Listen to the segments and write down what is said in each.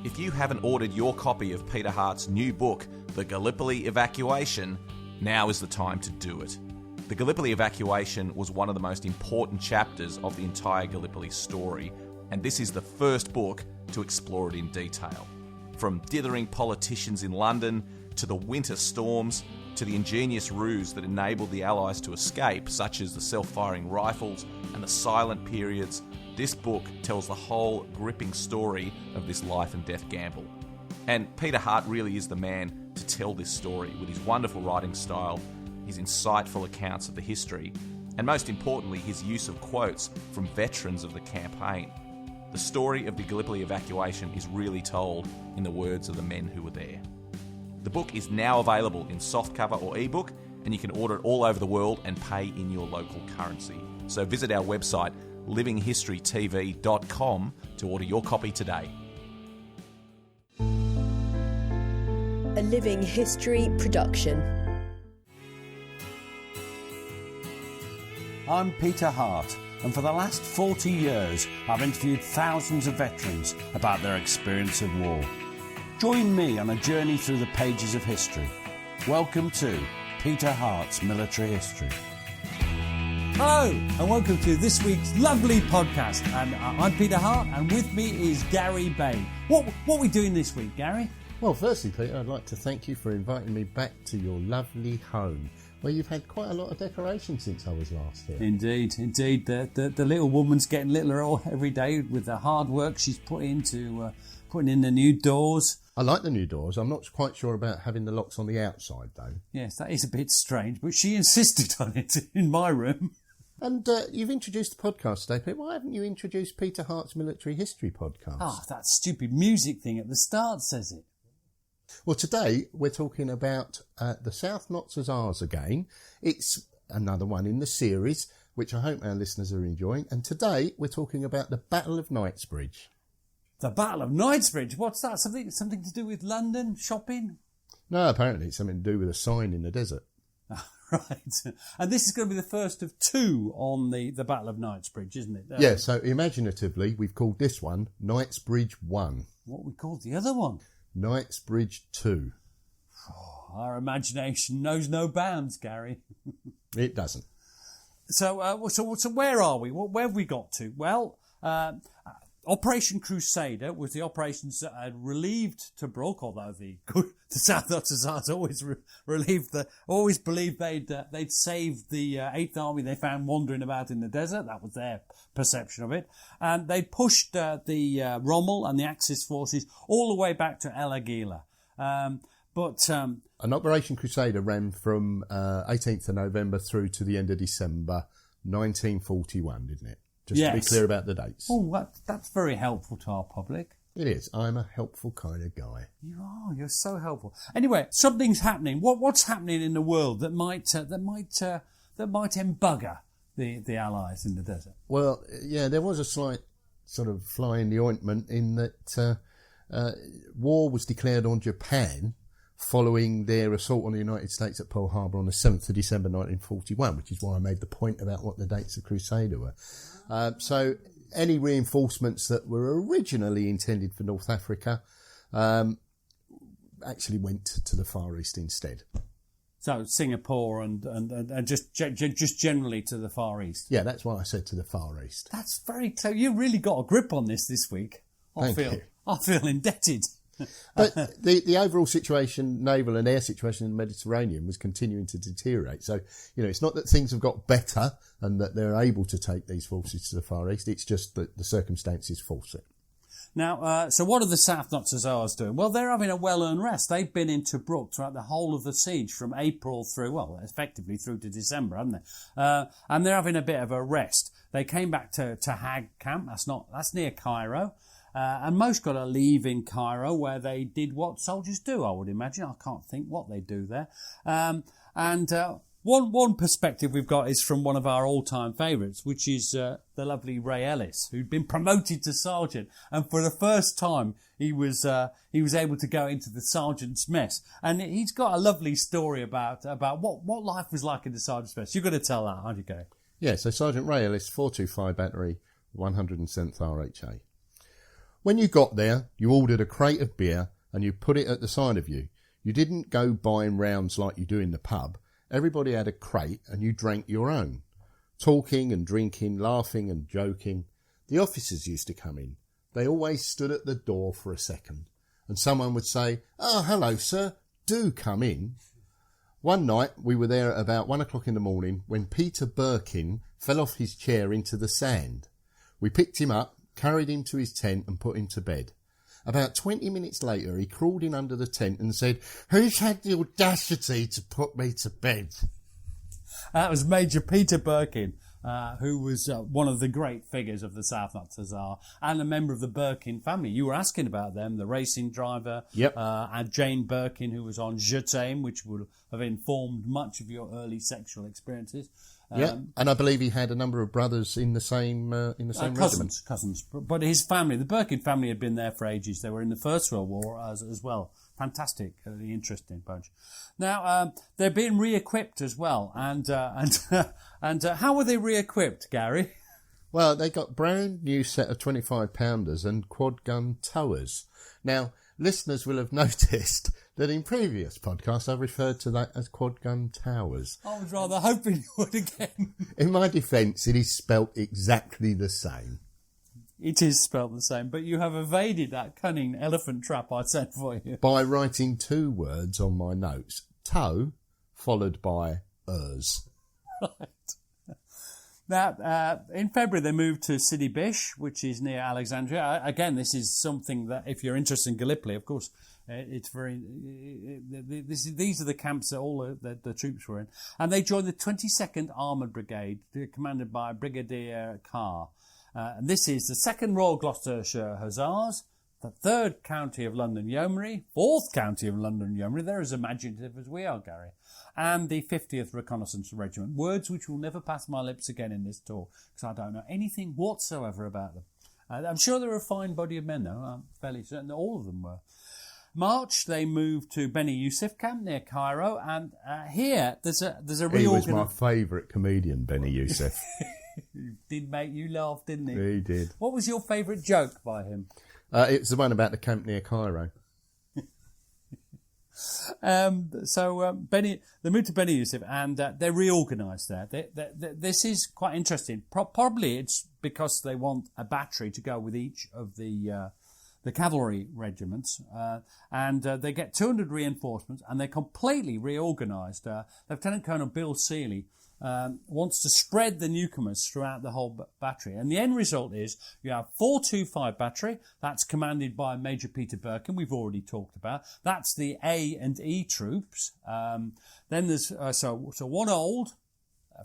If you haven't ordered your copy of Peter Hart's new book, The Gallipoli Evacuation, now is the time to do it. The Gallipoli Evacuation was one of the most important chapters of the entire Gallipoli story, and this is the first book to explore it in detail. From dithering politicians in London, to the winter storms, to the ingenious ruse that enabled the Allies to escape, such as the self-firing rifles and the silent periods, this book tells the whole gripping story of this life and death gamble. And Peter Hart really is the man to tell this story with his wonderful writing style, his insightful accounts of the history, and most importantly, his use of quotes from veterans of the campaign. The story of the Gallipoli Evacuation is really told in the words of the men who were there. The book is now available in softcover or ebook, and you can order it all over the world and pay in your local currency. So visit our website, livinghistorytv.com, to order your copy today. A Living History production. I'm Peter Hart, and for the last 40 years I've interviewed thousands of veterans about their experience of war. Join me on a journey through the pages of history. Welcome to Peter Hart's Military History. Hello and welcome to this week's lovely podcast. And I'm Peter Hart, and with me is Gary Bain. What are we doing this week, Gary? Well, firstly, Peter, I'd like to thank you for inviting me back to your lovely home, where you've had quite a lot of decoration since I was last here. Indeed. The little woman's getting littler every day with the hard work she's put into putting in the new doors. I like the new doors. I'm not quite sure about having the locks on the outside, though. Yes, that is a bit strange, but she insisted on it in my room. And you've introduced the podcast today, Peter. Why haven't you introduced Peter Hart's Military History podcast? Oh, that stupid music thing at the start says it. Well, today we're talking about the South Notts Hussars again. It's another one in the series, which I hope our listeners are enjoying. And today we're talking about the Battle of Knightsbridge. The Battle of Knightsbridge? What's that? Something to do with London? Shopping? No, apparently it's something to do with a sign in the desert. Right. And this is going to be the first of two on the Battle of Knightsbridge, isn't it? Yeah, so imaginatively, we've called this one Knightsbridge 1. What we called the other one? Knightsbridge 2. Oh, our imagination knows no bounds, Gary. It doesn't. So where are we? Where have we got to? Well, Operation Crusader was the operations that had relieved Tobruk, although the South Notts Hussars always believed they'd saved the 8th Army they found wandering about in the desert. That was their perception of it. And they pushed the Rommel and the Axis forces all the way back to El Agheila. And Operation Crusader ran from 18th of November through to the end of December 1941, didn't it? Just to be clear about the dates. Oh, that's very helpful to our public. It is. I'm a helpful kind of guy. You are. You're so helpful. Anyway, something's happening. What's happening in the world that might embugger the Allies in the desert? Well, yeah, there was a slight sort of fly in the ointment in that war was declared on Japan following their assault on the United States at Pearl Harbor on the 7th of December 1941, which is why I made the point about what the dates of Crusader were. So any reinforcements that were originally intended for North Africa actually went to the Far East instead. So Singapore and just generally to the Far East. Yeah, that's why I said to the Far East. That's very clever. You really got a grip on this week. I feel indebted. But the overall situation, naval and air situation in the Mediterranean was continuing to deteriorate. So, it's not that things have got better and that they're able to take these forces to the Far East. It's just that the circumstances force it. Now, so what are the South Notts Hussars doing? Well, they're having a well-earned rest. They've been in Tobruk throughout the whole of the siege from April through, effectively through to December, haven't they? And they're having a bit of a rest. They came back to Hag camp. That's near Cairo. And most got a leave in Cairo where they did what soldiers do, I would imagine. I can't think what they do there. One perspective we've got is from one of our all-time favourites, which is the lovely Ray Ellis, who'd been promoted to sergeant, and for the first time he was able to go into the sergeant's mess, and he's got a lovely story about what life was like in the sergeant's mess. You've got to tell that, aren't you, Gary? Yeah, so Sergeant Ray Ellis, 425 Battery, 107th RHA. When you got there, you ordered a crate of beer and you put it at the side of you. You didn't go buying rounds like you do in the pub. Everybody had a crate and you drank your own. Talking and drinking, laughing and joking. The officers used to come in. They always stood at the door for a second. And someone would say, "Oh, hello, sir. Do come in." One night we were there at about 1 o'clock in the morning when Peter Birkin fell off his chair into the sand. We picked him up, carried him to his tent and put him to bed. About 20 minutes later, he crawled in under the tent and said, "Who's had the audacity to put me to bed?" That was Major Peter Birkin, who was one of the great figures of the South Notts Hussars and a member of the Birkin family. You were asking about them, the racing driver, Yep. And Jane Birkin, who was on Je t'aime, which would have informed much of your early sexual experiences. Yeah, and I believe he had a number of brothers in the same regiment. Cousins. But his family, the Birkin family, had been there for ages. They were in the First World War as well. Fantastic, the interesting bunch. Now they're being re-equipped as well, and how were they re-equipped, Gary? Well, they got brand new set of 25-pounders and quad gun towers. Now, listeners will have noticed that in previous podcasts I've referred to that as quad gun towers. I was rather hoping you would again. In my defence, it is spelt exactly the same. It is spelt the same, but you have evaded that cunning elephant trap I set for you. By writing two words on my notes. Toe, followed by ers. Right. Now, in February, they moved to Sidi Bish, which is near Alexandria. Again, this is something that, if you're interested in Gallipoli, of course, it's very... These are the camps that all the troops were in. And they joined the 22nd Arma Brigade, commanded by Brigadier Carr. And this is the 2nd Royal Gloucestershire Hussars, the 3rd County of London Yeomanry, 4th County of London Yeomanry, they're as imaginative as we are, Gary, and the 50th Reconnaissance Regiment, words which will never pass my lips again in this talk, because I don't know anything whatsoever about them. I'm sure they're a fine body of men, though. I'm fairly certain that all of them were. March, they moved to Beni Yusuf camp near Cairo, and here there's a He was my favourite comedian, Beni Yusuf. He did make you laugh, didn't he? He did. What was your favourite joke by him? It's the one about the camp near Cairo. They moved to Beni Yusuf and they're reorganised there. This is quite interesting. Probably it's because they want a battery to go with each of the cavalry regiments, and they get 200 reinforcements, and they're completely reorganised. Lieutenant Colonel Bill Seeley wants to spread the newcomers throughout the whole battery. And the end result is you have 425 battery. That's commanded by Major Peter Birkin, we've already talked about. That's the A and E troops. Then there's so one old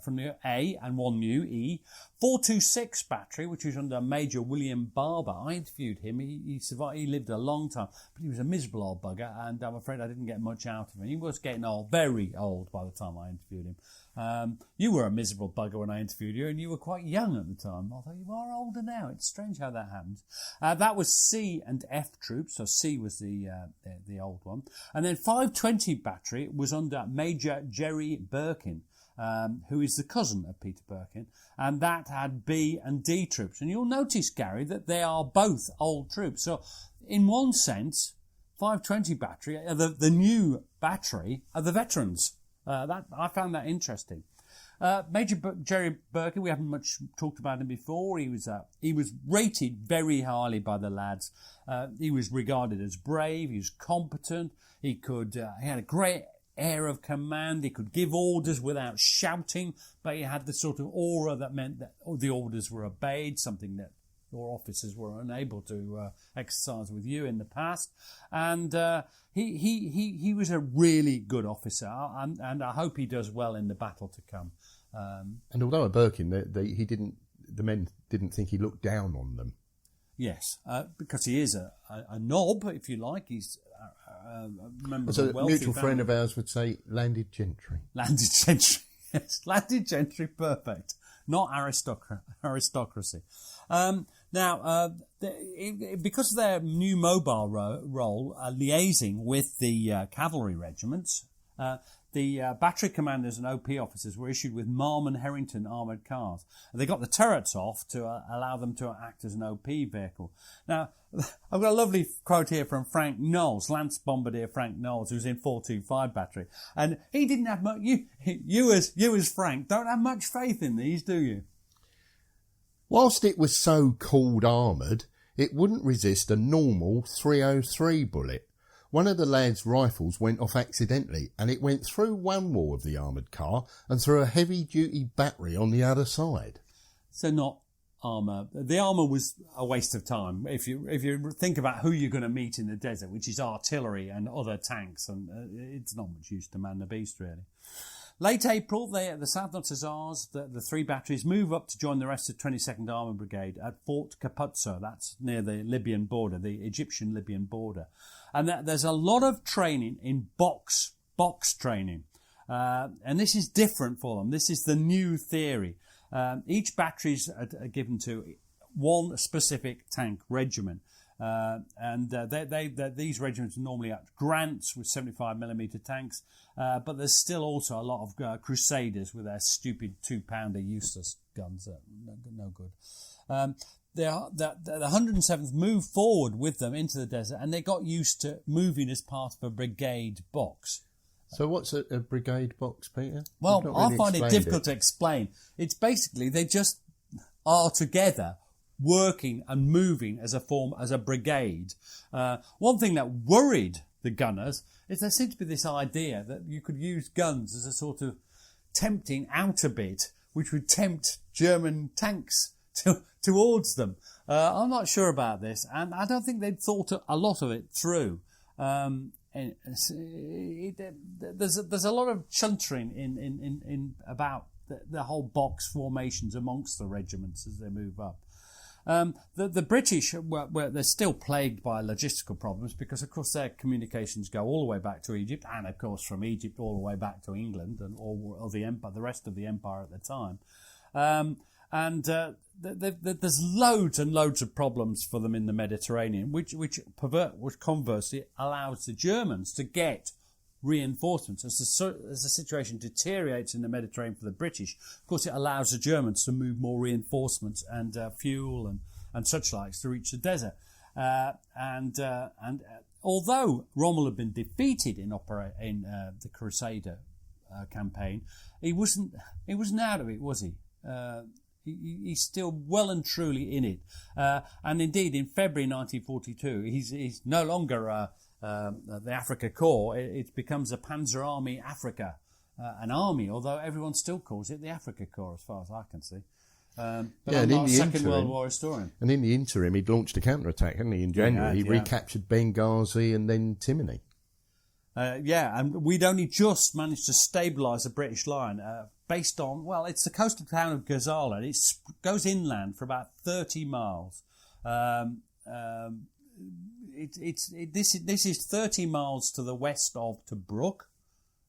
from the A and one new E. 426 battery, which was under Major William Barber. I interviewed him. He survived. He lived a long time, but he was a miserable old bugger, and I'm afraid I didn't get much out of him. He was getting old, very old by the time I interviewed him. You were a miserable bugger when I interviewed you, and you were quite young at the time, although you are older now. It's strange how that happens. That was C and F troops, so C was the old one. And then 520 battery was under Major Jerry Birkin, who is the cousin of Peter Birkin, and that had B and D troops. And you'll notice, Gary, that they are both old troops. So, in one sense, 520 battery, the new battery, are the veterans. I found that interesting. Major Jerry Birkin, we haven't much talked about him before. He was rated very highly by the lads. He was regarded as brave. He was competent. He had a great air of command. He could give orders without shouting, but he had the sort of aura that meant that the orders were obeyed, something that your officers were unable to exercise with you in the past. And he was a really good officer, and I hope he does well in the battle to come. And although at Birkin, the men didn't think he looked down on them. Yes, because he is a knob, if you like. He's a member so of a wealthy mutual family. friend of ours would say landed gentry. Landed gentry, yes. Landed gentry, perfect. Not aristocracy. Because of their new mobile role, liaising with the cavalry regiments, the battery commanders and OP officers were issued with Marmon Herrington armoured cars. And they got the turrets off to allow them to act as an OP vehicle. Now, I've got a lovely quote here from Frank Knowles, Lance Bombardier Frank Knowles, who's in 425 battery. And he didn't have much, you as Frank, don't have much faith in these, do you? Whilst it was so-called armoured, it wouldn't resist a normal 303 bullet. One of the lad's rifles went off accidentally, and it went through one wall of the armoured car and through a heavy-duty battery on the other side. So not armour. The armour was a waste of time. If you think about who you're going to meet in the desert, which is artillery and other tanks, and it's not much use to man the beast, really. Late April, the South Notts Hussars, the three batteries, move up to join the rest of 22nd Arma Brigade at Fort Capuzzo. That's near the Libyan border, the Egyptian-Libyan border. And there's a lot of training in box training. And this is different for them. This is the new theory. Each batteries are given to one specific tank regiment. These regiments are normally at Grants with 75mm tanks, but there's still also a lot of Crusaders with their stupid 2-pounder useless guns that no good. The 107th moved forward with them into the desert, and they got used to moving as part of a brigade box. So what's a brigade box, Peter? Well, I find it difficult to explain. It's basically they just are together, working and moving as a brigade. One thing that worried the gunners is there seemed to be this idea that you could use guns as a sort of tempting outer bit, which would tempt German tanks towards them. I'm not sure about this, and I don't think they'd thought a lot of it through. There's a lot of chuntering in about the whole box formations amongst the regiments as they move up. The British, they're still plagued by logistical problems because, of course, their communications go all the way back to Egypt, and of course from Egypt all the way back to England and all the empire, the rest of the empire at the time. There's loads and loads of problems for them in the Mediterranean, which conversely allows the Germans to get reinforcements. As the situation deteriorates in the Mediterranean for the British, of course, it allows the Germans to move more reinforcements and fuel and such likes to reach the desert. And although Rommel had been defeated in the Crusader campaign, he wasn't out of it, was he? He's still well and truly in it. And indeed, in February 1942, he's no longer the Africa Corps. It becomes the Panzer Army Africa, an army, although everyone still calls it the Africa Corps, as far as I can see. But I'm not a Second World War historian. And in the interim, he'd launched a counter-attack, hadn't he? In January, he recaptured Benghazi and then Timony. And we'd only just managed to stabilise the British line based on, it's the coastal town of Gazala. It goes inland for about 30 miles. This is 30 miles to the west of Tobruk.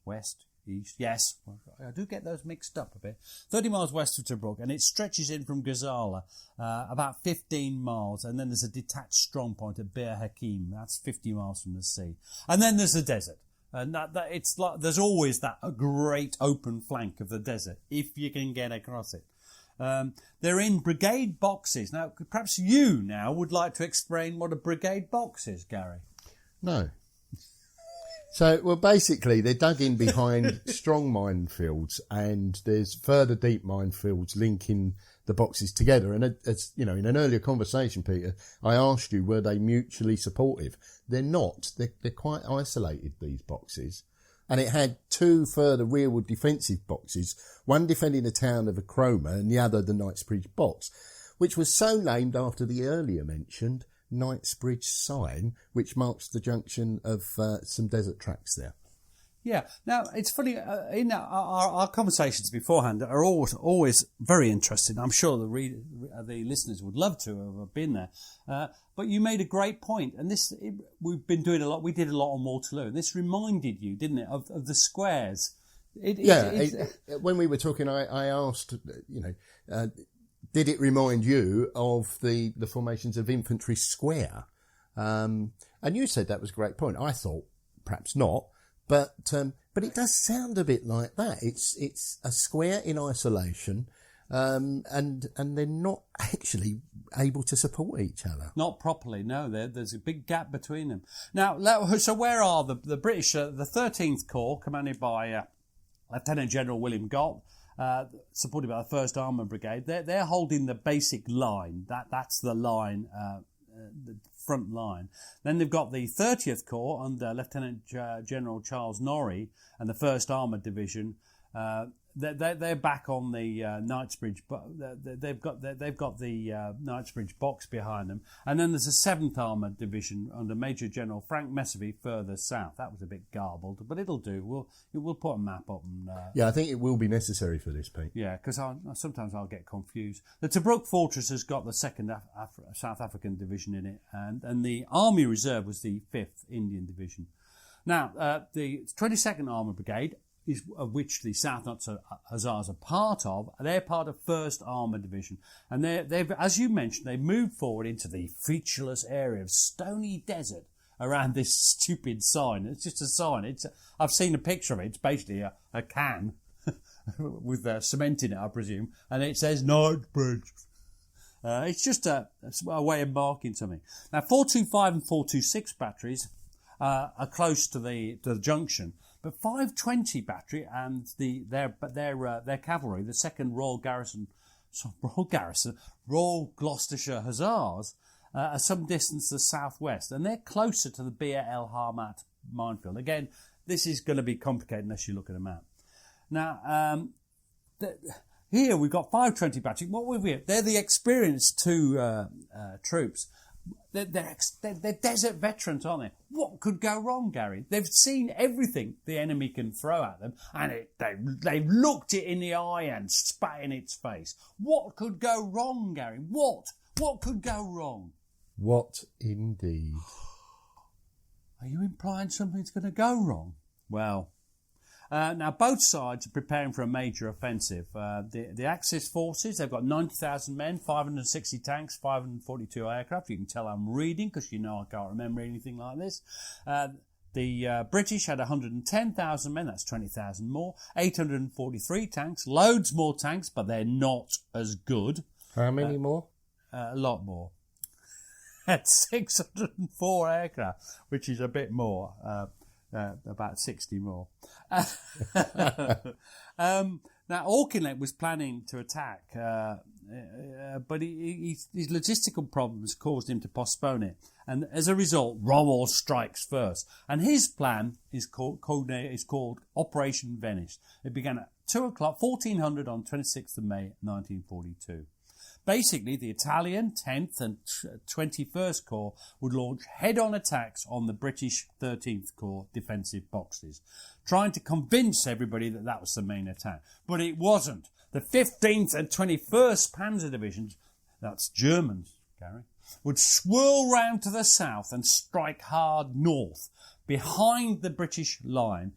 West, east, yes. I do get those mixed up a bit. 30 miles west of Tobruk, and it stretches in from Gazala about 15 miles, and then there's a detached strong point at Bir Hakeim. That's 50 miles from the sea. And then there's the desert. And it's like there's always that great open flank of the desert, if you can get across it. They're in brigade boxes. Now, perhaps you now would like to explain what a brigade box is, Gary. No. So, basically, they're dug in behind strong minefields, and there's further deep minefields linking the boxes together. And as you know, in an earlier conversation, Peter, I asked you, were they mutually supportive? They're not. They're quite isolated, these boxes. And it had two further rearward defensive boxes, one defending the town of Acroma and the other the Knightsbridge box, which was so named after the earlier mentioned Knightsbridge sign, which marks the junction of some desert tracks there. Yeah. Now, it's funny, in our conversations beforehand are always very interesting. I'm sure the listeners would love to have been there. But you made a great point, and we've been doing a lot. We did a lot on Waterloo, and this reminded you, didn't it, of the squares? When we were talking, I asked, did it remind you of the formations of Infantry Square? And you said that was a great point. I thought perhaps not, But it does sound a bit like that. It's a square in isolation, and they're not actually able to support each other. Not properly, no. There's a big gap between them. Now, so where are the British? The 13th Corps, commanded by Lieutenant General William Gott, supported by the 1st Arma Brigade. They're holding the basic line. That's the line. The front line. Then they've got the 30th Corps under Lieutenant General Charles Norrie and the 1st Armoured Division. They're back on the Knightsbridge, but they've got the Knightsbridge box behind them. And then there's a 7th Armoured Division under Major General Frank Messervy further south. That was a bit garbled, but it'll do. We'll put a map up. And, yeah, I think it will be necessary for this, Pete. Yeah, because sometimes I'll get confused. The Tobruk Fortress has got the 2nd South African Division in it, and the Army Reserve was the 5th Indian Division. Now, the 22nd Armoured Brigade, of which the South Notts Hussars are part of, they're part of 1st Armoured Division. And they've, as you mentioned, they've moved forward into the featureless area of stony desert around this stupid sign. It's just a sign. I've seen a picture of it. It's basically a can with cement in it, I presume, and it says Knightsbridge. It's just a way of marking something. Now, 425 and 426 batteries are close to the junction. But 520 battery and their cavalry, the 2nd Royal Gloucestershire Hussars, are some distance to the southwest, and they're closer to the Bir El Harmat minefield. Again, this is going to be complicated unless you look at a map. Now, here we've got 520 battery. What we've got? They're the experienced two troops. They're desert veterans, aren't they? What could go wrong, Gary? They've seen everything the enemy can throw at them, and they've looked it in the eye and spat in its face. What could go wrong, Gary? What could go wrong? What indeed? Are you implying something's going to go wrong? Well, now both sides are preparing for a major offensive. The Axis forces, they've got 90,000 men, 560 tanks, 542 aircraft. You can tell I'm reading because you know I can't remember anything like this. The British had 110,000 men, that's 20,000 more, 843 tanks, loads more tanks, but they're not as good. How many more? A lot more. At 604 aircraft, which is a bit more. About 60 more. Now, Auchinleck was planning to attack, but his logistical problems caused him to postpone it. And as a result, Rommel strikes first. And his plan is called Operation Venice. It began at 2 o'clock, 1400 on 26th of May, 1942. Basically, the Italian 10th and 21st Corps would launch head-on attacks on the British 13th Corps defensive boxes, trying to convince everybody that was the main attack. But it wasn't. The 15th and 21st Panzer Divisions, that's Germans, Gary, would swirl round to the south and strike hard north, behind the British line,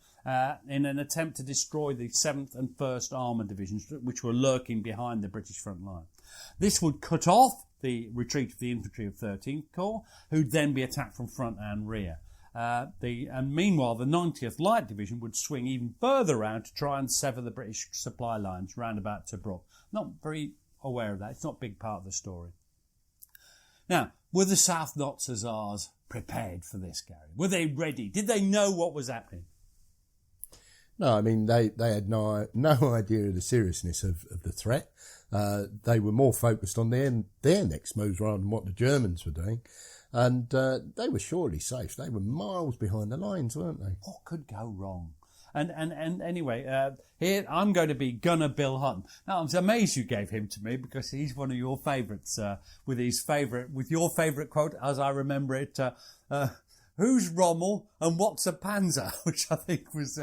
in an attempt to destroy the 7th and 1st Armoured Divisions, which were lurking behind the British front line. This would cut off the retreat of the infantry of 13th Corps, who'd then be attacked from front and rear. And meanwhile, the 90th Light Division would swing even further round to try and sever the British supply lines round about Tobruk. Not very aware of that. It's not a big part of the story. Now, were the South Notts Hussars prepared for this, Gary? Were they ready? Did they know what was happening? No, I mean, they had no idea of the seriousness of the threat. They were more focused on their next moves rather than what the Germans were doing. And they were surely safe. They were miles behind the lines, weren't they? What could go wrong? And anyway, here I'm going to be Gunner Bill Hutton. Now, I'm amazed you gave him to me because he's one of your favourites, with your favourite quote, as I remember it, who's Rommel and what's a Panzer? Which I think was...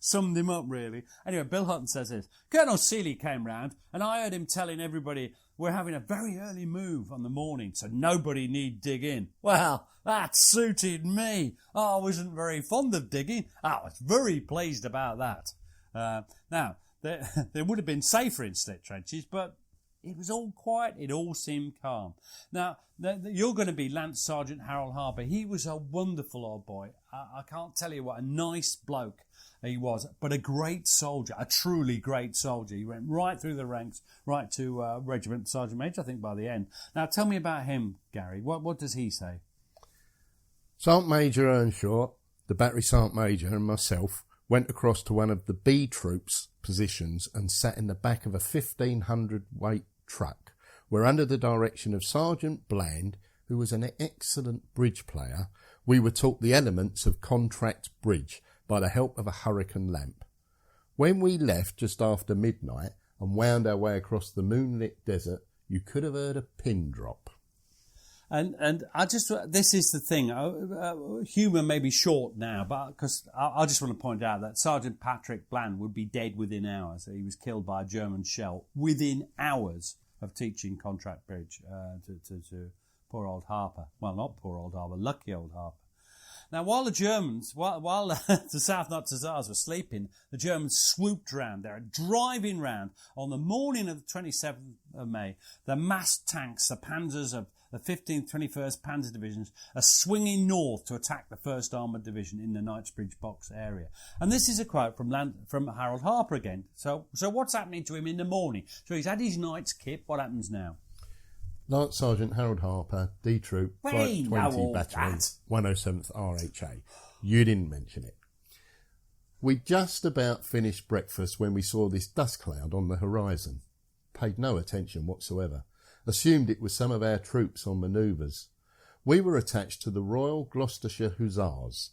summed him up, really. Anyway, Bill Hutton says this. Colonel Seeley came round, and I heard him telling everybody we're having a very early move on the morning, so nobody need dig in. Well, that suited me. I wasn't very fond of digging. I was very pleased about that. Now, there would have been safer in slit trenches, but It was all quiet. It all seemed calm. Now, you're going to be Lance Sergeant Harold Harper. He was a wonderful old boy. I can't tell you what a nice bloke he was, but a great soldier, a truly great soldier. He went right through the ranks, right to Regiment Sergeant Major, I think, by the end. Now, tell me about him, Gary. What does he say? Sergeant Major Earnshaw, the Battery Sergeant Major, and myself went across to one of the B Troops positions and sat in the back of a 1,500 weight truck, where under the direction of Sergeant Bland, who was an excellent bridge player, we were taught the elements of contract bridge by the help of a hurricane lamp. When we left just after midnight and wound our way across the moonlit desert, you could have heard a pin drop. And I just, this is the thing, humour may be short now, but because I just want to point out that Sergeant Patrick Bland would be dead within hours. He was killed by a German shell within hours of teaching contract bridge to poor old Harper. Well, not poor old Harper, lucky old Harper. Now, while the Germans, while the South Notts Hussars were sleeping, the Germans swooped round. They were driving round on the morning of the 27th of May. The massed tanks, the panzers of the 15th, 21st Panzer Divisions, are swinging north to attack the 1st Armoured Division in the Knightsbridge box area. And this is a quote from Harold Harper again. So what's happening to him in the morning? So he's had his night's kip. What happens now? Lance Sergeant Harold Harper, D Troop, Flight 20 Battalion, 107th RHA. You didn't mention it. We just about finished breakfast when we saw this dust cloud on the horizon. Paid no attention whatsoever. Assumed it was some of our troops on manoeuvres. We were attached to the Royal Gloucestershire Hussars.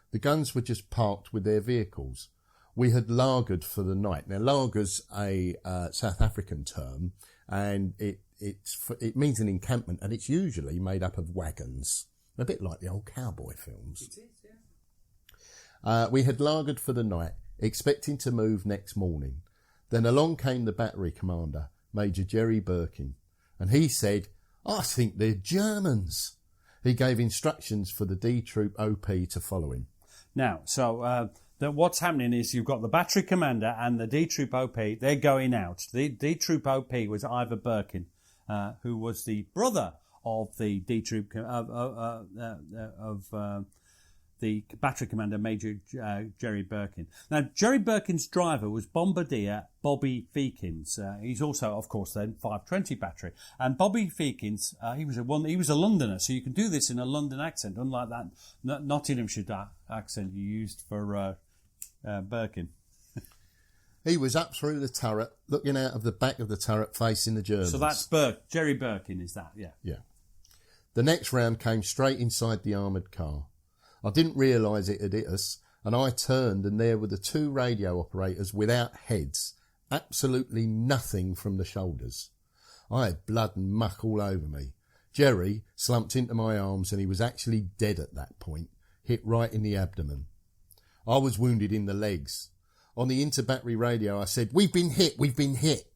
The guns were just parked with their vehicles. We had lagered for the night. Now, lager's a South African term, and it means an encampment, and it's usually made up of wagons, a bit like the old cowboy films. It is, yeah. We had lagered for the night, expecting to move next morning. Then along came the battery commander, Major Jerry Birkin, and he said, "I think they're Germans." He gave instructions for the D Troop OP to follow him. Now, so what's happening is you've got the battery commander and the D Troop OP, they're going out. The D Troop OP was Ivor Birkin, who was the brother of the D Troop the battery commander, Major Jerry Birkin. Now, Jerry Birkin's driver was Bombardier Bobby Feekins. He's also, of course, then 520 battery. And Bobby Feekins, he was a Londoner, so you can do this in a London accent, unlike that Nottinghamshire accent you used for Birkin. He was up through the turret, looking out of the back of the turret, facing the Germans. So that's Jerry Birkin, is that? Yeah. Yeah. The next round came straight inside the armoured car. I didn't realise it had hit us, and I turned, and there were the two radio operators without heads, absolutely nothing from the shoulders. I had blood and muck all over me. Jerry slumped into my arms, and he was actually dead at that point, hit right in the abdomen. I was wounded in the legs. On the inter-battery radio, I said, "We've been hit, we've been hit."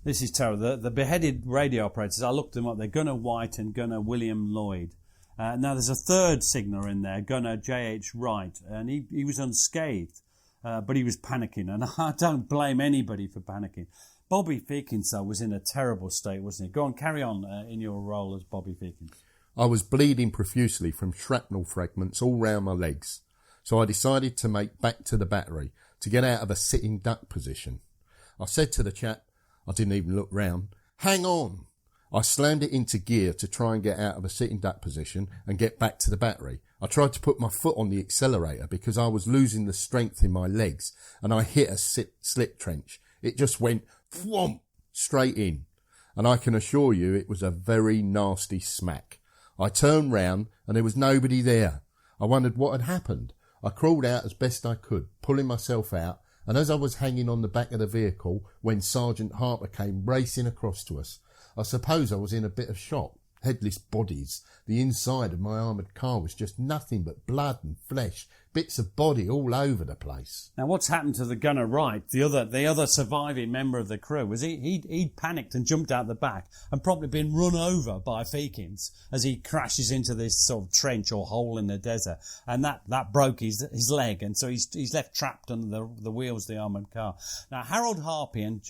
This is terrible. The beheaded radio operators, I looked them up, they're Gunner White and Gunner William Lloyd. Now, there's a third signaller in there, Gunner J.H. Wright, and he was unscathed, but he was panicking, and I don't blame anybody for panicking. Bobby Feekins, though, was in a terrible state, wasn't he? Go on, carry on in your role as Bobby Feekins. I was bleeding profusely from shrapnel fragments all round my legs, so I decided to make back to the battery to get out of a sitting duck position. I said to the chap, I didn't even look round, "Hang on." I slammed it into gear to try and get out of a sitting duck position and get back to the battery. I tried to put my foot on the accelerator because I was losing the strength in my legs, and I hit a slip trench. It just went thwomp straight in, and I can assure you it was a very nasty smack. I turned round and there was nobody there. I wondered what had happened. I crawled out as best I could, pulling myself out, and as I was hanging on the back of the vehicle when Sergeant Harper came racing across to us, I suppose I was in a bit of shock. headless bodies. The inside of my armoured car was just nothing but blood and flesh, bits of body all over the place. Now, what's happened to the gunner Wright, the other surviving member of the crew, was he'd panicked and jumped out the back and probably been run over by Feakins as he crashes into this sort of trench or hole in the desert, and that broke his leg, and so he's left trapped under the wheels of the armoured car. Now, Harold Harpy and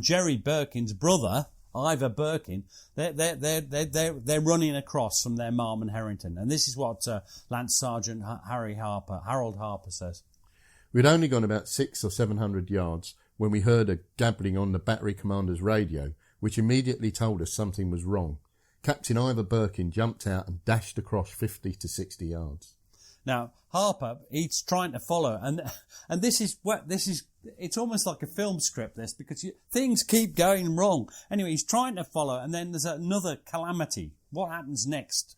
Jerry Birkin's brother, Ivor Birkin, they're running across from their Marm and Harrington, and this is what Lance Sergeant Harold Harper says. We'd only gone about 600 or 700 yards when we heard a gabbling on the battery commander's radio, which immediately told us something was wrong. Captain Ivor Birkin jumped out and dashed across 50 to 60 yards. Now, Harper, he's trying to follow, and this is it's almost like a film script, this, because things keep going wrong. Anyway, he's trying to follow, and then there's another calamity. What happens next?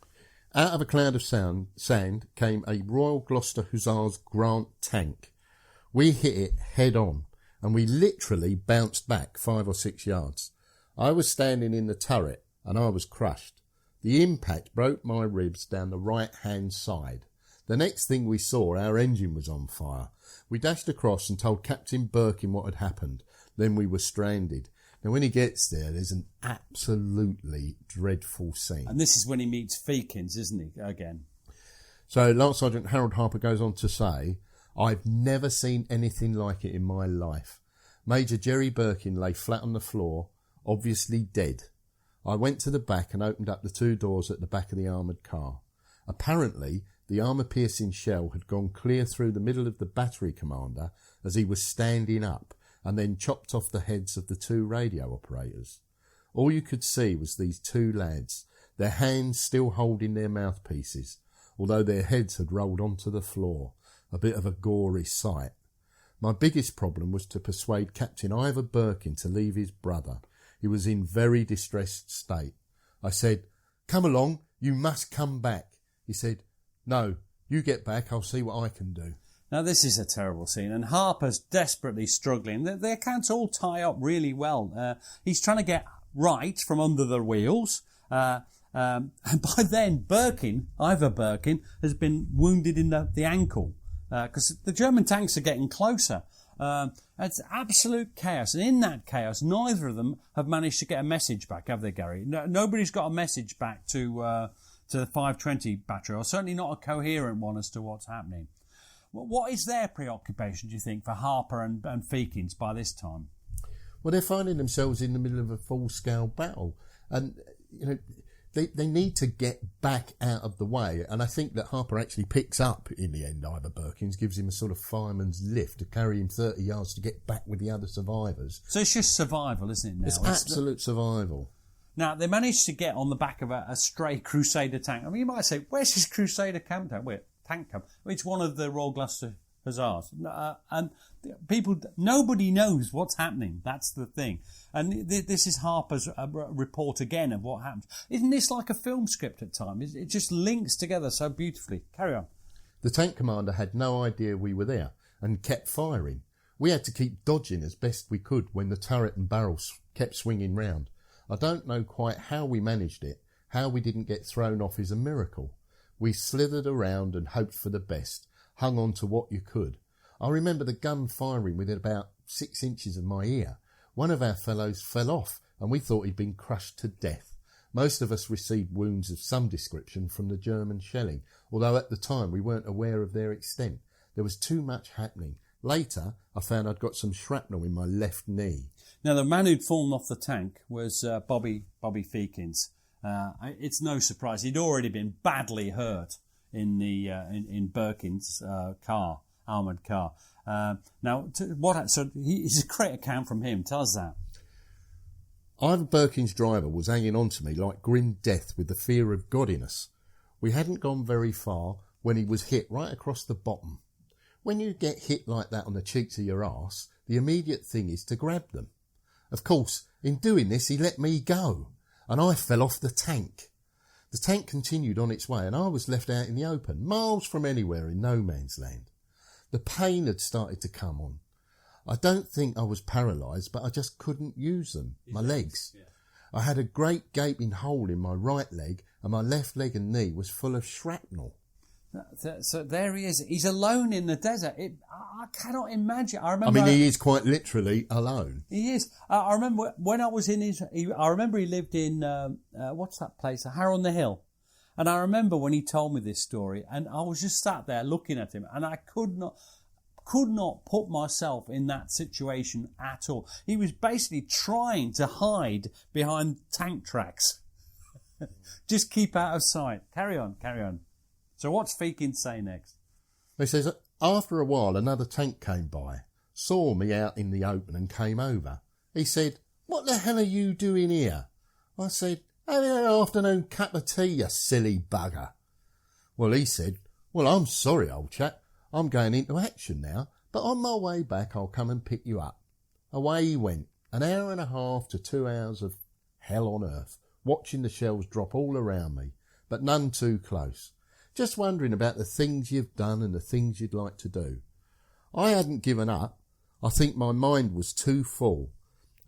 Out of a cloud of sand came a Royal Gloucester Hussars Grant tank. We hit it head on, and we literally bounced back 5 or 6 yards. I was standing in the turret, and I was crushed. The impact broke my ribs down the right-hand side. The next thing we saw, our engine was on fire. We dashed across and told Captain Birkin what had happened. Then we were stranded. Now, when he gets there, there's an absolutely dreadful scene. And this is when he meets Feakins, isn't he, again? So Lance Sergeant Harold Harper goes on to say, I've never seen anything like it in my life. Major Jerry Birkin lay flat on the floor, obviously dead. I went to the back and opened up the 2 doors at the back of the armoured car. Apparently, the armour-piercing shell had gone clear through the middle of the battery commander as he was standing up, and then chopped off the heads of the 2 radio operators. All you could see was these 2 lads, their hands still holding their mouthpieces, although their heads had rolled onto the floor, a bit of a gory sight. My biggest problem was to persuade Captain Ivor Birkin to leave his brother. He was in very distressed state. I said, "Come along, you must come back." He said, "No, you get back, I'll see what I can do." Now, this is a terrible scene, and Harper's desperately struggling. Their accounts all tie up really well. He's trying to get Wright from under the wheels, and by then, Ivor Birkin, has been wounded in the ankle, because the German tanks are getting closer. It's absolute chaos, and in that chaos, neither of them have managed to get a message back, have they, Gary? Nobody's got a message back to the 520 battery, or certainly not a coherent one as to what's happening. What is their preoccupation, do you think, for Harper and Feakins by this time? Well, they're finding themselves in the middle of a full-scale battle, and they need to get back out of the way. And I think that Harper actually picks up in the end. Ivor Birkins gives him a sort of fireman's lift to carry him 30 yards to get back with the other survivors. So it's just survival, isn't it? Now It's absolute survival. Now, they managed to get on the back of a stray Crusader tank. I mean, you might say, where's this Crusader tank camp? Well, it's one of the Royal Gloucester Hussars. And nobody knows what's happening. That's the thing. And this is Harper's report again of what happened. Isn't this like a film script at times? It just links together so beautifully. Carry on. The tank commander had no idea we were there and kept firing. We had to keep dodging as best we could when the turret and barrels kept swinging round. I don't know quite how we managed it. How we didn't get thrown off is a miracle. We slithered around and hoped for the best, hung on to what you could. I remember the gun firing within about 6 inches of my ear. One of our fellows fell off, and we thought he'd been crushed to death. Most of us received wounds of some description from the German shelling, although at the time we weren't aware of their extent. There was too much happening. Later, I found I'd got some shrapnel in my left knee. Now, the man who'd fallen off the tank was Bobby Feakins. It's no surprise. He'd already been badly hurt in Birkin's car, armoured car. It's a great account from him. Tell us that. Ivor Birkin's driver was hanging on to me like grim death with the fear of God in us. We hadn't gone very far when he was hit right across the bottom. When you get hit like that on the cheeks of your arse, the immediate thing is to grab them. Of course, in doing this, he let me go, and I fell off the tank. The tank continued on its way, and I was left out in the open, miles from anywhere in no man's land. The pain had started to come on. I don't think I was paralysed, but I just couldn't use them, my legs. Yeah. I had a great gaping hole in my right leg, and my left leg and knee was full of shrapnel. So there he is. He's alone in the desert. I cannot imagine. I remember. He is quite literally alone. He is. I remember when I was in his. I remember he lived in what's that place? Harrow on the Hill. And I remember when he told me this story, and I was just sat there looking at him, and I could not put myself in that situation at all. He was basically trying to hide behind tank tracks. Just keep out of sight. Carry on. So what's Feakin say next? He says, after a while, another tank came by, saw me out in the open and came over. He said, what the hell are you doing here? I said, having an afternoon cup of tea, you silly bugger. Well, he said, well, I'm sorry, old chap. I'm going into action now, but on my way back, I'll come and pick you up. Away he went, an hour and a half to 2 hours of hell on earth, watching the shells drop all around me, but none too close. Just wondering about the things you've done and the things you'd like to do. I hadn't given up. I think my mind was too full.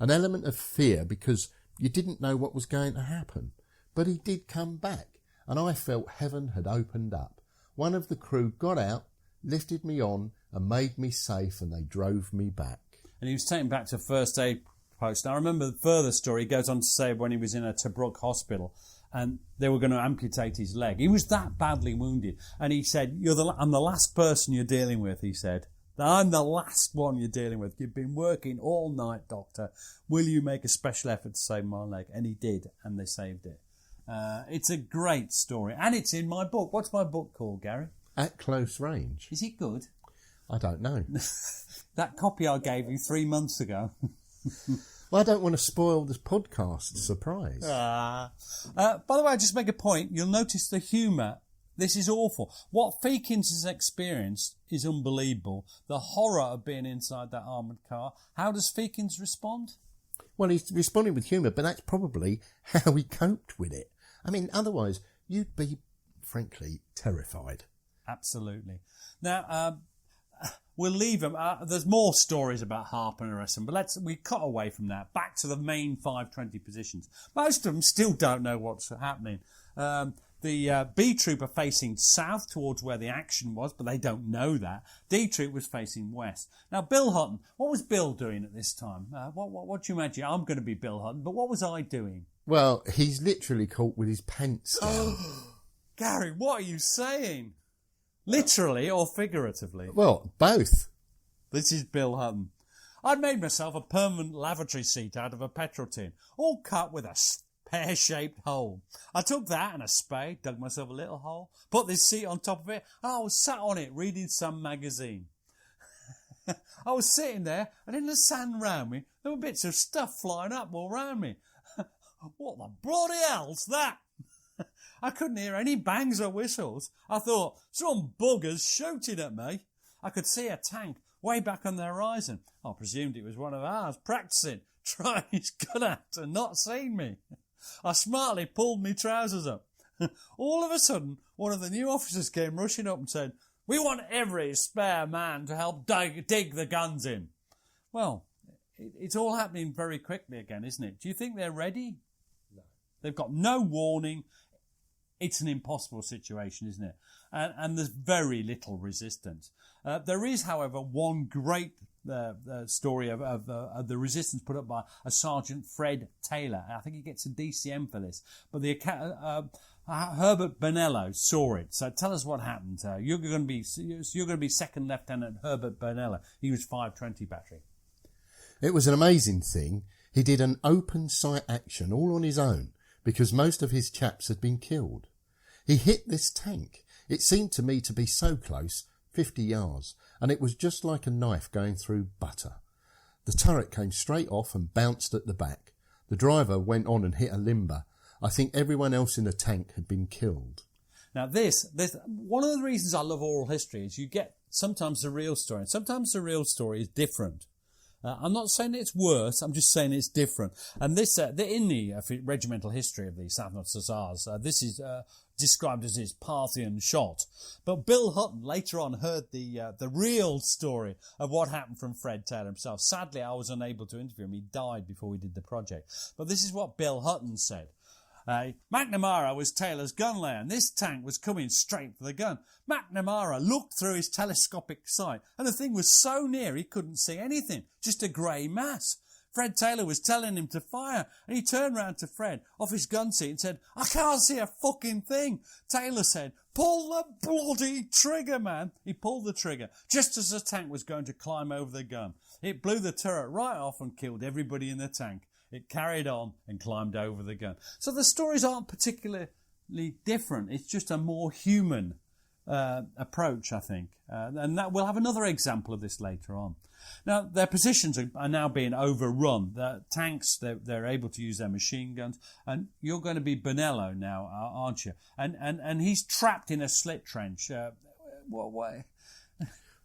An element of fear because you didn't know what was going to happen. But he did come back, and I felt heaven had opened up. One of the crew got out, lifted me on, and made me safe, and they drove me back. And he was taken back to first aid post. I remember the further story. He goes on to say when he was in a Tobruk hospital, and they were going to amputate his leg. He was that badly wounded. And he said, I'm the last person you're dealing with, he said. I'm the last one you're dealing with. You've been working all night, doctor. Will you make a special effort to save my leg? And he did, and they saved it. It's a great story. And it's in my book. What's my book called, Gary? At Close Range. Is it good? I don't know. That copy I gave you 3 months ago. Well, I don't want to spoil this podcast surprise. By the way, I just make a point. You'll notice the humour. This is awful. What Feakins has experienced is unbelievable. The horror of being inside that armoured car. How does Feakins respond? Well, he's responding with humour, but that's probably how he coped with it. Otherwise, you'd be, frankly, terrified. Absolutely. Now, we'll leave them. There's more stories about Harp and Arreston, but we cut away from that. Back to the main 520 positions. Most of them still don't know what's happening. The B Troop are facing south towards where the action was, but they don't know that. D Troop was facing west. Now, Bill Hutton, what was Bill doing at this time? What do you imagine? I'm going to be Bill Hutton, but what was I doing? Well, he's literally caught with his pants down. Gary, what are you saying? Literally or figuratively? Well, both. This is Bill Hutton. I'd made myself a permanent lavatory seat out of a petrol tin, all cut with a pear-shaped hole. I took that and a spade, dug myself a little hole, put this seat on top of it, and I was sat on it reading some magazine. I was sitting there, and in the sand round me, there were bits of stuff flying up all round me. What the bloody hell's that? I couldn't hear any bangs or whistles. I thought, some bugger's shooting at me. I could see a tank way back on the horizon. I presumed it was one of ours, practising, trying his gun out and not seeing me. I smartly pulled my trousers up. All of a sudden, one of the new officers came rushing up and said, "We want every spare man to help dig the guns in." Well, it's all happening very quickly again, isn't it? Do you think they're ready? No. They've got no warning. It's an impossible situation, isn't it? And there's very little resistance. There is, however, one great story of the resistance put up by a Sergeant Fred Taylor. I think he gets a DCM for this. But Herbert Bonello saw it. So tell us what happened. You're going to be Second Lieutenant Herbert Bonello. He was 520 battery. It was an amazing thing. He did an open sight action all on his own because most of his chaps had been killed. He hit this tank. It seemed to me to be so close, 50 yards, and it was just like a knife going through butter. The turret came straight off and bounced at the back. The driver went on and hit a limber. I think everyone else in the tank had been killed. Now this one of the reasons I love oral history is you get sometimes the real story, and sometimes the real story is different. I'm not saying it's worse, I'm just saying it's different. And this, in the regimental history of the South Notts Hussars, this is described as his Parthian shot. But Bill Hutton later on heard the real story of what happened from Fred Taylor himself. Sadly, I was unable to interview him. He died before we did the project. But this is what Bill Hutton said. McNamara was Taylor's gun layer, and this tank was coming straight for the gun. McNamara looked through his telescopic sight, and the thing was so near he couldn't see anything, just a grey mass. Fred Taylor was telling him to fire, and he turned round to Fred off his gun seat and said, "I can't see a fucking thing." Taylor said, "Pull the bloody trigger, man." He pulled the trigger just as the tank was going to climb over the gun. It blew the turret right off and killed everybody in the tank. It carried on and climbed over the gun. So the stories aren't particularly different. It's just a more human approach, I think. And that we'll have another example of this later on. Now, their positions are now being overrun. The tanks, they're able to use their machine guns. And you're going to be Bonello now, aren't you? And he's trapped in a slit trench. What way?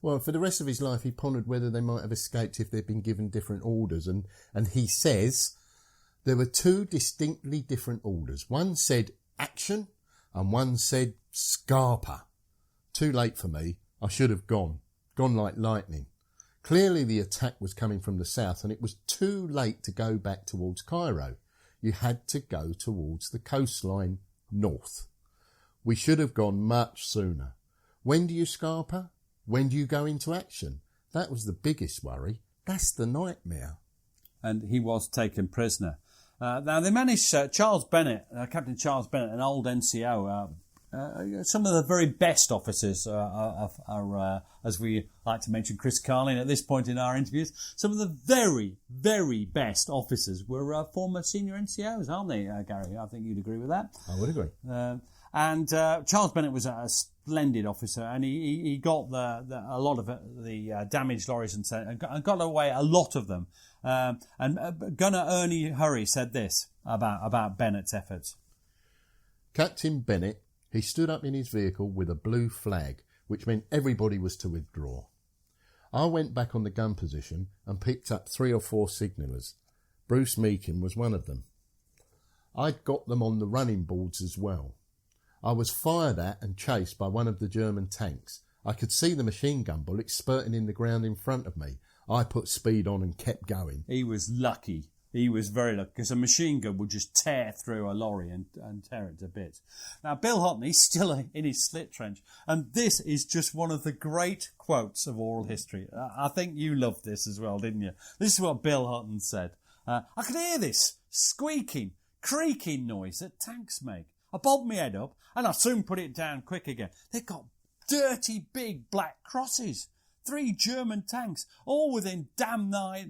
Well, for the rest of his life, he pondered whether they might have escaped if they'd been given different orders. And he says there were two distinctly different orders. One said action and one said scarper. Too late for me. I should have gone like lightning. Clearly the attack was coming from the south, and it was too late to go back towards Cairo. You had to go towards the coastline north. We should have gone much sooner. When do you scarper? When do you go into action? That was the biggest worry. That's the nightmare. And he was taken prisoner. Now, they managed Charles Bennett, Captain Charles Bennett, an old NCO. Some of the very best officers are, as we like to mention, Chris Carlin at this point in our interviews. Some of the very, very best officers were former senior NCOs, aren't they, Gary? I think you'd agree with that. I would agree. And Charles Bennett was a splendid officer, and he got a lot of the damaged lorries and got away a lot of them. And Gunner Ernie Hurry said this about Bennett's efforts. Captain Bennett, he stood up in his vehicle with a blue flag, which meant everybody was to withdraw. I went back on the gun position and picked up 3 or 4 signallers. Bruce Meakin was one of them. I'd got them on the running boards as well. I was fired at and chased by one of the German tanks. I could see the machine gun bullets spurting in the ground in front of me. I put speed on and kept going. He was lucky. He was very lucky, because a machine gun would just tear through a lorry and tear it to bits. Now, Bill Hutton, he's still in his slit trench, and this is just one of the great quotes of oral history. I think you loved this as well, didn't you? This is what Bill Hutton said. I could hear this squeaking, creaking noise that tanks make. I bobbed my head up, and I soon put it down quick again. They've got dirty big black crosses. 3 German tanks, all within damn nigh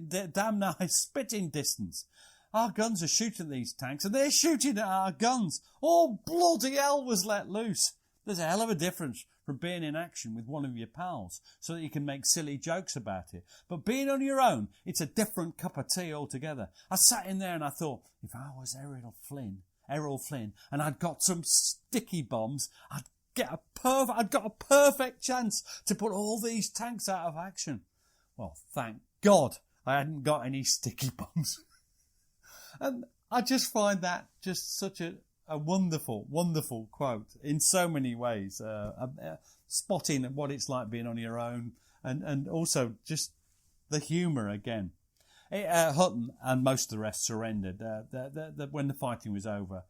spitting distance. Our guns are shooting at these tanks, and they're shooting at our guns. All bloody hell was let loose. There's a hell of a difference from being in action with one of your pals, so that you can make silly jokes about it. But being on your own, it's a different cup of tea altogether. I sat in there and I thought, if I was Errol Flynn, and I'd got some sticky bombs, I'd got a perfect chance to put all these tanks out of action. Well, thank God I hadn't got any sticky bombs. And I just find that just such a wonderful, wonderful quote in so many ways. Spotting what it's like being on your own, and also just the humour again. Hutton and most of the rest surrendered when the fighting was over.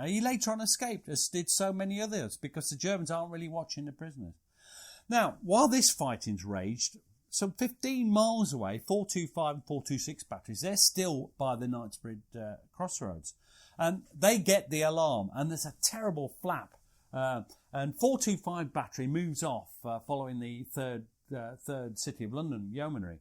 He later on escaped, as did so many others, because the Germans aren't really watching the prisoners. Now, while this fighting's raged, some 15 miles away, 425 and 426 batteries, they're still by the Knightsbridge crossroads. And they get the alarm, and there's a terrible flap. And 425 battery moves off following the third City of London yeomanry.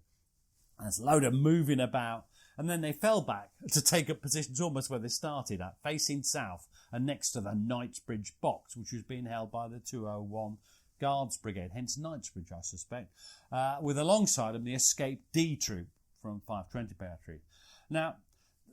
There's a load of moving about. And then they fell back to take up positions almost where they started at, facing south and next to the Knightsbridge box, which was being held by the 201 Guards Brigade, hence Knightsbridge, I suspect, with alongside them the escaped D Troop from 520 Battery. Now,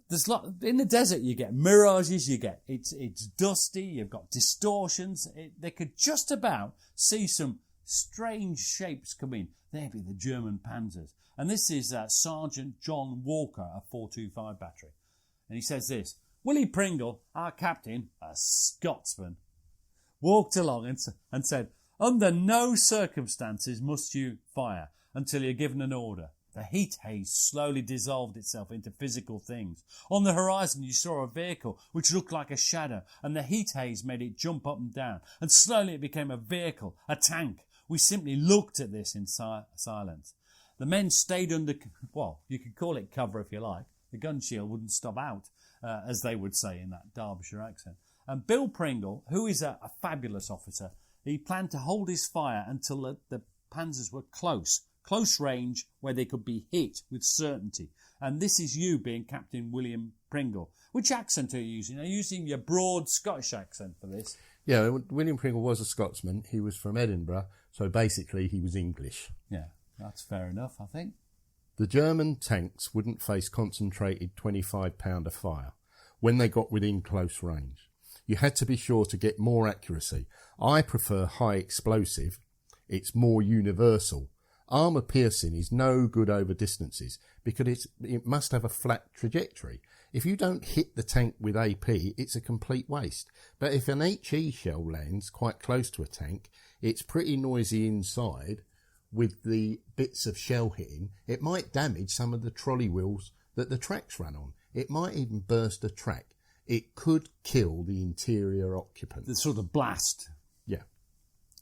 there's in the desert you get mirages, it's dusty, you've got distortions. They could just about see some strange shapes come in. They'd be the German panzers. And this is Sergeant John Walker of 425 Battery. And he says this: Willie Pringle, our captain, a Scotsman, walked along and said, under no circumstances must you fire until you're given an order. The heat haze slowly dissolved itself into physical things. On the horizon you saw a vehicle which looked like a shadow, and the heat haze made it jump up and down, and slowly it became a vehicle, a tank. We simply looked at this in silence. The men stayed under, well, you could call it cover if you like. The gun shield wouldn't stop out, as they would say in that Derbyshire accent. And Bill Pringle, who is a fabulous officer, he planned to hold his fire until the panzers were close range where they could be hit with certainty. And this is you being Captain William Pringle. Which accent are you using? Are you using your broad Scottish accent for this? Yeah, William Pringle was a Scotsman. He was from Edinburgh, so basically he was English. Yeah, that's fair enough, I think. The German tanks wouldn't face concentrated 25-pounder fire when they got within close range. You had to be sure to get more accuracy. I prefer high explosive. It's more universal. Armour piercing is no good over distances because it must have a flat trajectory. If you don't hit the tank with AP, it's a complete waste. But if an HE shell lands quite close to a tank, it's pretty noisy inside with the bits of shell hitting. It might damage some of the trolley wheels that the tracks run on. It might even burst a track. It could kill the interior occupant. The sort of blast. Yeah.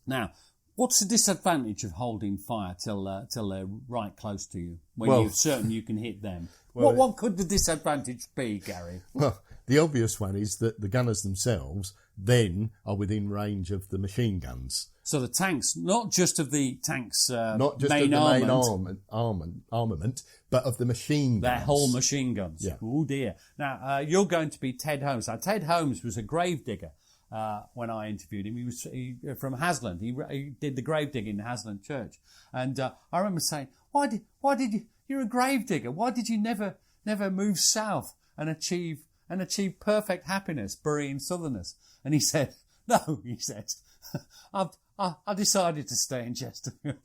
Now, what's the disadvantage of holding fire till they're right close to you, when Well, you're certain you can hit them? Well, what could the disadvantage be, Gary? Well, the obvious one is that the gunners themselves then are within range of the machine guns. So the tanks, not just of the tanks' Not just main of the armament, main armament, but of the machine guns. their whole machine guns. Yeah. Oh dear. Now, you're going to be Ted Holmes. Now, Ted Holmes was a gravedigger when I interviewed him. He was from Hasland. He did the grave digging in Hasland Church. And I remember saying, why did you, you're a gravedigger, why did you never move south and achieve perfect happiness burying Southerners? And he said, no, he said, I decided to stay in Chesterfield.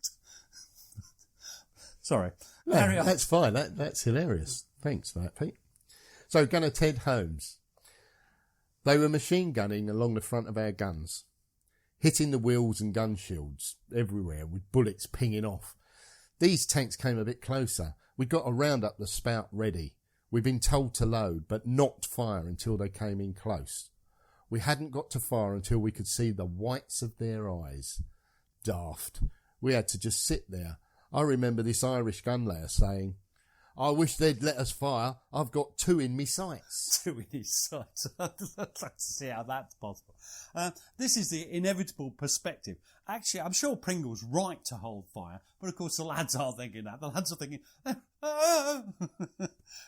Sorry. No, that's fine. That's hilarious. Thanks for that, Pete. So, Gunner Ted Holmes. They were machine gunning along the front of our guns, hitting the wheels and gun shields everywhere with bullets pinging off. These tanks came a bit closer. We got a round up the spout ready. We'd been told to load, but not fire until they came in close. We hadn't got to fire until we could see the whites of their eyes. Daft. We had to just sit there. I remember this Irish gunlayer saying, I wish they'd let us fire. I've got 2 in me sights. 2 in his sights. I'd like to see how that's possible. This is the inevitable perspective. Actually, I'm sure Pringle's right to hold fire, but of course the lads aren't thinking that. The lads are thinking,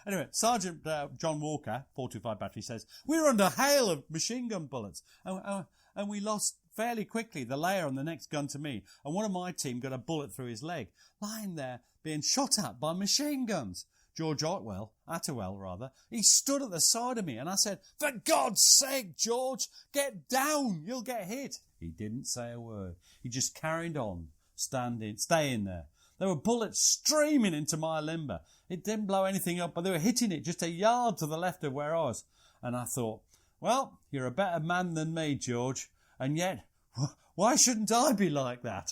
Anyway, Sergeant John Walker, 425 Battery, says, we were under hail of machine gun bullets, and we lost fairly quickly the layer on the next gun to me, and one of my team got a bullet through his leg, lying there being shot at by machine guns. George Atwell, he stood at the side of me, and I said, for God's sake, George, get down, you'll get hit. He didn't say a word. He just carried on, staying there. There were bullets streaming into my limber. It didn't blow anything up, but they were hitting it just a yard to the left of where I was. And I thought, well, you're a better man than me, George, and yet, why shouldn't I be like that?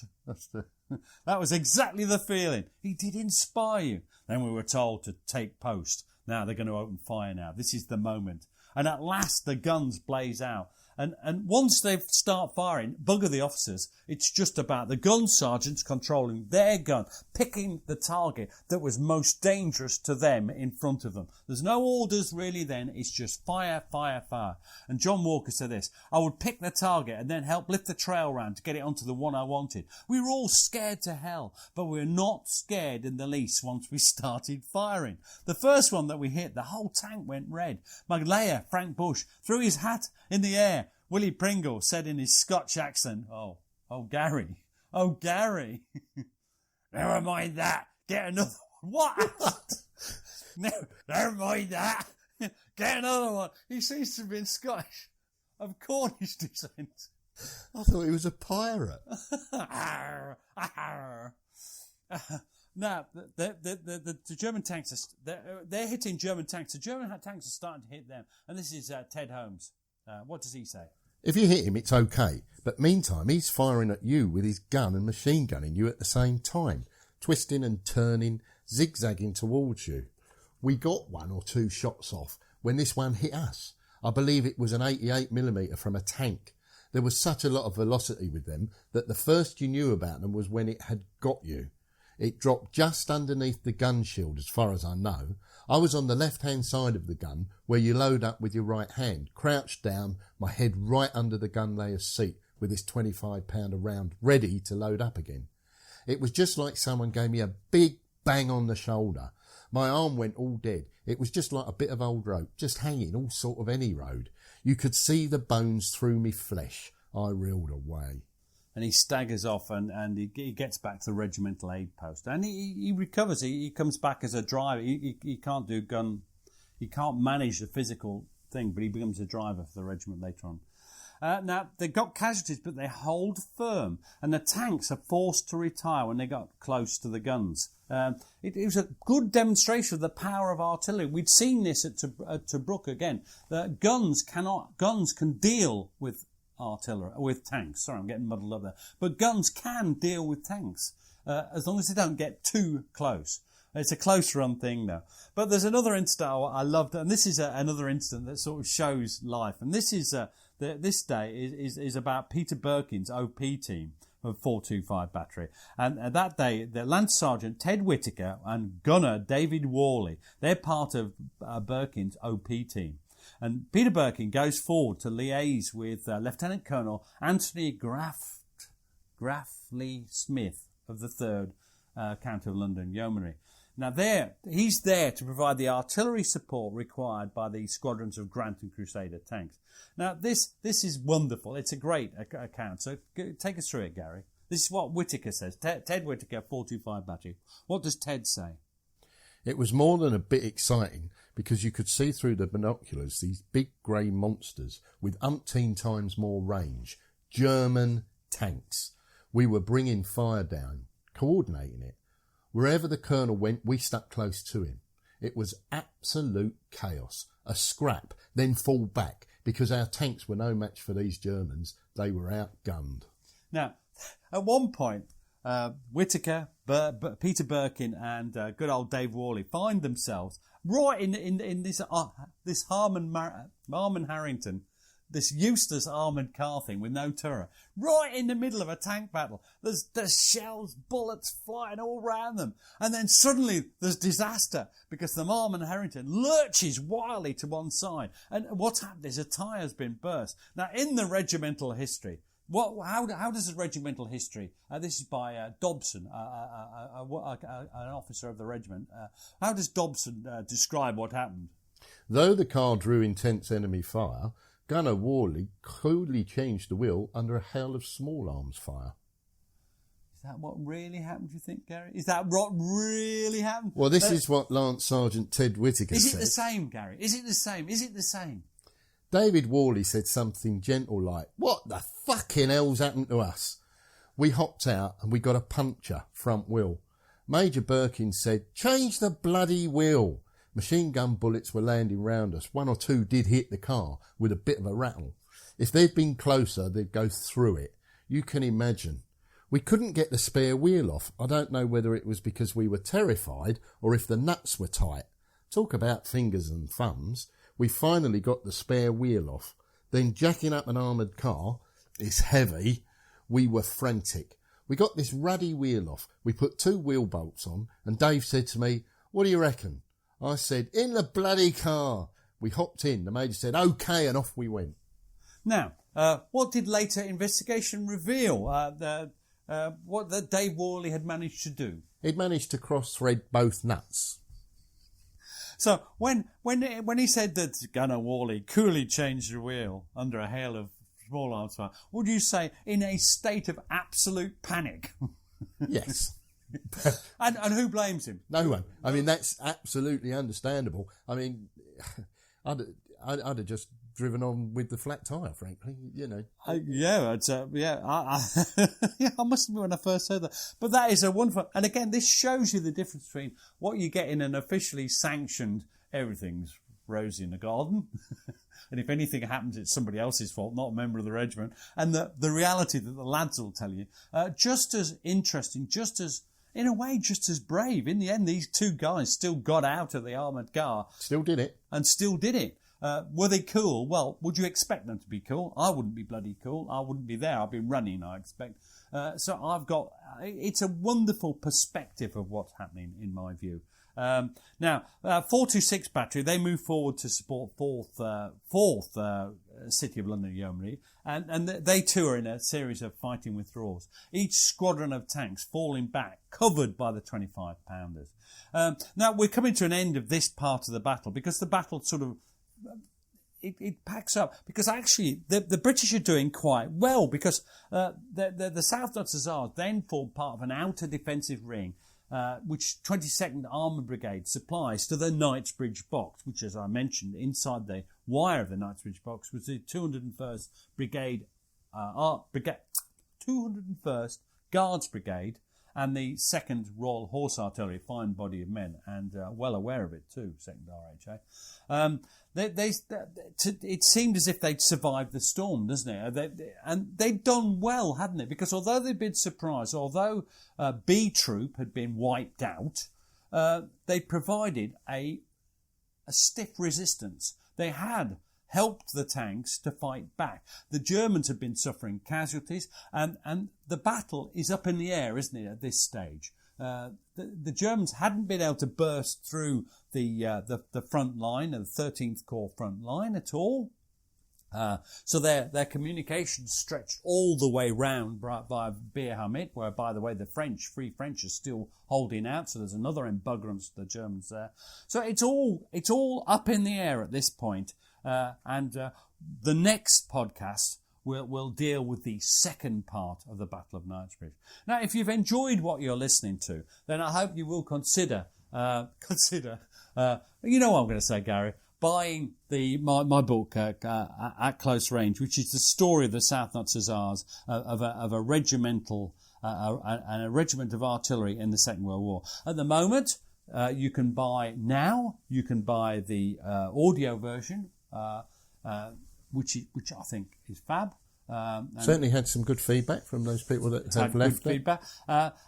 That was exactly the feeling. He did inspire you. Then we were told to take post. Now they're going to open fire now. This is the moment. And at last the guns blaze out. And once they start firing, bugger the officers, it's just about the gun sergeants controlling their gun, picking the target that was most dangerous to them in front of them. There's no orders really then, it's just fire, fire, fire. And John Walker said this, I would pick the target and then help lift the trail round to get it onto the one I wanted. We were all scared to hell, but we were not scared in the least once we started firing. The first one that we hit, the whole tank went red. McLachlan, Frank Bush, threw his hat in the air. Willie Pringle said in his Scotch accent, Oh, Gary. Never mind that. Get another one. What? Never mind that. Get another one. He seems to have been Scottish, of Cornish descent. I thought he was a pirate. Now, the German tanks, they're hitting German tanks. The German tanks are starting to hit them. And this is Ted Holmes. What does he say? If you hit him, it's okay. But meantime, he's firing at you with his gun and machine gunning you at the same time, twisting and turning, zigzagging towards you. We got 1 or 2 shots off when this one hit us. I believe it was an 88mm from a tank. There was such a lot of velocity with them that the first you knew about them was when it had got you. It dropped just underneath the gun shield, as far as I know. I was on the left-hand side of the gun, where you load up with your right hand, crouched down, my head right under the gun layer's seat, with this 25-pounder round ready to load up again. It was just like someone gave me a big bang on the shoulder. My arm went all dead. It was just like a bit of old rope, just hanging all sort of any road. You could see the bones through me flesh. I reeled away. And he staggers off and he gets back to the regimental aid post. And he recovers. He comes back as a driver. He can't do gun. He can't manage the physical thing, but he becomes a driver for the regiment later on. Now, they've got casualties, but they hold firm. And the tanks are forced to retire when they got close to the guns. It was a good demonstration of the power of artillery. We'd seen this at Tobruk again. That guns can deal with artillery, with tanks. Sorry, I'm getting muddled up there. But guns can deal with tanks, as long as they don't get too close. It's a close run thing now. But there's another incident I loved, and this is another incident that sort of shows life. And this is this day is about Peter Birkin's OP team of 425 Battery. And that day, the Lance Sergeant Ted Whittaker and Gunner David Worley, they're part of Birkin's OP team. And Peter Birkin goes forward to liaise with Lieutenant Colonel Anthony Grafley Smith of the 3rd County of London Yeomanry. Now he's there to provide the artillery support required by the squadrons of Grant and Crusader tanks. Now this is wonderful. It's a great account. So take us through it, Gary. This is what Whittaker says. Ted Whittaker, 425 Battery. What does Ted say? It was more than a bit exciting because you could see through the binoculars these big grey monsters with umpteen times more range. German tanks. We were bringing fire down, coordinating it. Wherever the colonel went, we stuck close to him. It was absolute chaos. A scrap, then fall back, because our tanks were no match for these Germans. They were outgunned. Now, at one point, Whittaker, Peter Birkin and good old Dave Worley find themselves right in this Harman Harrington, this useless armoured car thing with no turret, right in the middle of a tank battle. There's shells, bullets flying all around them. And then suddenly there's disaster because the Harman Harrington lurches wildly to one side. And what's happened is a tyre's been burst. Now, in the regimental history, how does the regimental history, this is by Dobson, an officer of the regiment, how does Dobson describe what happened? Though the car drew intense enemy fire, Gunner Worley coolly changed the wheel under a hail of small arms fire. Is that what really happened, do you think, Gary? Is that what really happened? Well, this is what Lance Sergeant Ted Whittaker said. Is it the same, Gary? Is it the same? Is it the same? David Worley said something gentle like, "What the fucking hell's happened to us?" We hopped out and we got a puncture front wheel. Major Birkin said, "Change the bloody wheel." Machine gun bullets were landing round us. 1 or 2 did hit the car with a bit of a rattle. If they'd been closer, they'd go through it. You can imagine. We couldn't get the spare wheel off. I don't know whether it was because we were terrified or if the nuts were tight. Talk about fingers and thumbs. We finally got the spare wheel off. Then jacking up an armoured car, it's heavy, we were frantic. We got this ruddy wheel off. We put 2 wheel bolts on and Dave said to me, "What do you reckon?" I said, "In the bloody car." We hopped in. The major said, "OK," and off we went. Now, what did later investigation reveal? What that Dave Worley had managed to do? He'd managed to cross-thread both nuts. So when he said that Gunner Worley coolly changed the wheel under a hail of small arms fire, would you say in a state of absolute panic? Yes. And who blames him? No one. I mean, that's absolutely understandable. I mean, I'd have just driven on with the flat tyre, frankly, I must admit when I first heard that. But that is a wonderful... And again, this shows you the difference between what you get in an officially sanctioned, everything's rosy in the garden, and if anything happens, it's somebody else's fault, not a member of the regiment, and the reality that the lads will tell you, just as interesting, in a way, just as brave. In the end, these two guys still got out of the armoured car. Still did it. Were they cool? Well, would you expect them to be cool? I wouldn't be bloody cool. I wouldn't be there. I'd be running, I expect. So it's a wonderful perspective of what's happening, in my view. Now, 426 Battery, they move forward to support 4th City of London Yeomanry, and they too are in a series of fighting withdrawals. Each squadron of tanks falling back, covered by the 25-pounders. Now, we're coming to an end of this part of the battle, because the battle sort of... It packs up, because actually the British are doing quite well, because the South Notts Hussars then form part of an outer defensive ring, which 22nd Arma Brigade supplies to the Knightsbridge box, which, as I mentioned, inside the wire of the Knightsbridge box was the 201st Brigade, 201st Guards Brigade, and the 2nd Royal Horse Artillery, a fine body of men, and well aware of it too, 2nd RHA. It seemed as if they'd survived the storm, doesn't it? And they'd done well, hadn't it? Because although they'd been surprised, although B Troop had been wiped out, they provided a stiff resistance. They had helped the tanks to fight back. The Germans had been suffering casualties, and the battle is up in the air, isn't it, at this stage? The Germans hadn't been able to burst through the front line, the 13th Corps front line at all. So their communications stretched all the way round via Bir Hamid, where, by the way, the Free French are still holding out. So there's another embuggerance to the Germans there. So it's all up in the air at this point. And the next podcast will deal with the second part of the Battle of Knightsbridge. Now, if you've enjoyed what you're listening to, then I hope you will consider, you know what I'm going to say, Gary, buying my book at close range, which is the story of the South Notts Hussars, of a regimental and a regiment of artillery in the Second World War. At the moment, you can buy the audio version, which I think is fab. Certainly had some good feedback from those people that have left it. Feedback.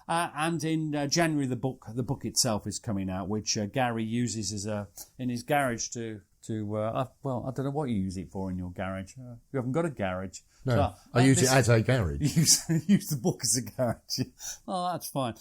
And in January, the book itself is coming out, which Gary uses in his garage to I don't know what you use it for in your garage. You haven't got a garage. No, so I use it as a garage. Use the book as a garage. Oh, that's fine.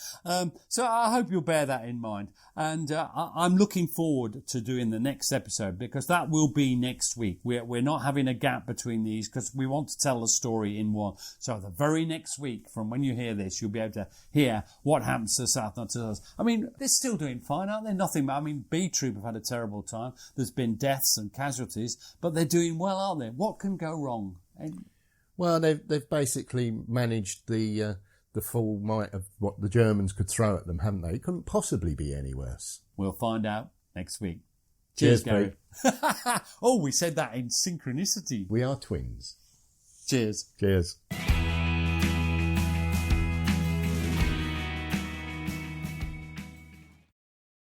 So I hope you'll bear that in mind. And I'm looking forward to doing the next episode, because that will be next week. We're not having a gap between these, because we want to tell the story in one. So the very next week, from when you hear this, you'll be able to hear what happens to the South Notts Hussars. I mean, they're still doing fine, aren't they? Nothing. I mean, B Troop have had a terrible time. There's been deaths and casualties, but they're doing well, aren't they? What can go wrong? Well, they've basically managed the full might of what the Germans could throw at them, haven't they? It couldn't possibly be any worse. We'll find out next week. Cheers, Gary. Pete. Oh, we said that in synchronicity. We are twins. Cheers. Cheers.